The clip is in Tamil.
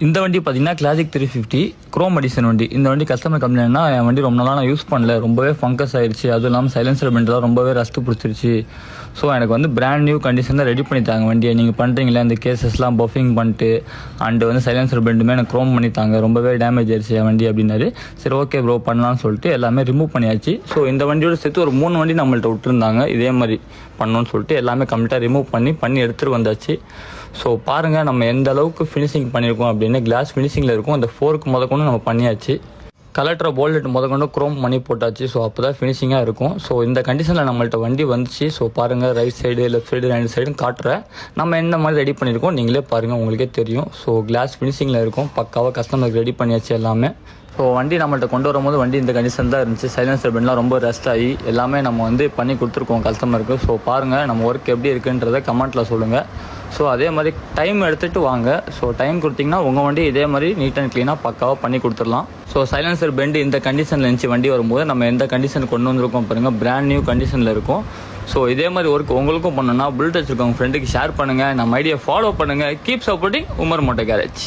இந்த வண்டி பார்த்தீங்கன்னா கிளாசிக் 350 குரோம் எடிஷன் வண்டி. இந்த வண்டி கஸ்டமர் கம்ப்ளைண்ட்னா என் வண்டி ரொம்ப நாளாக நான் யூஸ் பண்ணல, ரொம்பவே ஃபங்கஸ் ஆயிடுச்சு, அதுவும் இல்லாமல் சைலன்சர் பெண்டெலாம் ரொம்பவே ரஸ்ட்டு பிடிச்சிருச்சு. ஸோ எனக்கு வந்து பிராண்ட் நியூ கண்டிஷன் தான் ரெடி பண்ணித்தாங்க வண்டியை. நீங்கள் பண்ணுறீங்களா இந்த கேசஸ்லாம் பஃபிங் பண்ணிட்டு அண்டு வந்து சைலன்சர் பெண்டுமே எனக்கு க்ரோம் பண்ணித்தாங்க, ரொம்பவே டேமேஜ் ஆயிடுச்சு என் வண்டி அப்படின்னாரு. சரி ஓகே ப்ரோ பண்ணலாம்னு சொல்லிட்டு எல்லாமே ரிமூவ் பண்ணியாச்சு. ஸோ இந்த வண்டியோட சேர்த்து ஒரு 3 வண்டி நம்மள்ட்ட விட்டுருந்தாங்க இதே மாதிரி பண்ணணும்னு சொல்லிட்டு எல்லாமே கம்ப்ளீட்டாக ரிமூவ் பண்ணி எடுத்துகிட்டு வந்தாச்சு. ஸோ பாருங்கள் நம்ம எந்த அளவுக்கு ஃபினிஷிங் பண்ணியிருக்கோம் அப்படின்னு. கிளாஸ் ஃபினிஷிங்கில் இருக்கும், அந்த ஃபோர்க்கு முதற்கொண்டு நம்ம பண்ணியாச்சு. கலெக்டர் போல்ட் முதற்கொண்டு க்ரோம் பண்ணி போட்டாச்சு. ஸோ அப்போ தான் ஃபினிஷிங்காக இருக்கும். ஸோ இந்த கண்டிஷனில் நம்மள்ட்ட வண்டி வந்துச்சு. ஸோ பாருங்கள் ரைட் சைடு லெஃப்ட் சைடு 2 சைடும் காட்டுறேன். நம்ம என்ன மாதிரி ரெடி பண்ணியிருக்கோம் நீங்களே பாருங்கள், உங்களுக்கே தெரியும். ஸோ கிளாஸ் ஃபினிஷிங்கில் இருக்கும், பக்காவாக கஸ்டமருக்கு ரெடி பண்ணியாச்சு எல்லாமே. ஸோ வண்டி நம்மள்ட்ட கொண்டு வரும்போது வண்டி இந்த கண்டிஷன் தான் இருந்துச்சு. சைலன்சர் பெண்ட்லாம் ரொம்ப ரஸ்ட் ஆகி எல்லாமே நம்ம வந்து பண்ணி கொடுத்துருக்கோம் கஸ்டமருக்கு. ஸோ பாருங்கள் நம்ம ஒர்க் எப்படி இருக்குன்றதை கமெண்ட்டில் சொல்லுங்கள். ஸோ அதே மாதிரி டைம் எடுத்துகிட்டு வாங்க. ஸோ டைம் கொடுத்தீங்கன்னா உங்கள் வண்டி இதே மாதிரி நீட் அண்ட் க்ளீனாக பக்காவாக பண்ணி கொடுத்துடலாம். ஸோ சைலன்சர் பெண்டு இந்த கண்டிஷனில் இருந்துச்சு வண்டி வரும்போது. நம்ம எந்த கண்டிஷன் கொண்டு வந்திருக்கோம் பாருங்கள், பிராண்ட் நியூ கண்டிஷனில் இருக்கும். ஸோ இதே மாதிரி ஒர்க் உங்களுக்கும் பண்ணணும்னா புல்லட் வச்சுருக்கோங்க ஃப்ரெண்டுக்கு ஷேர் பண்ணுங்கள், நம்ம ஐடியா ஃபாலோ பண்ணுங்கள். Keep supporting Umar moto garage.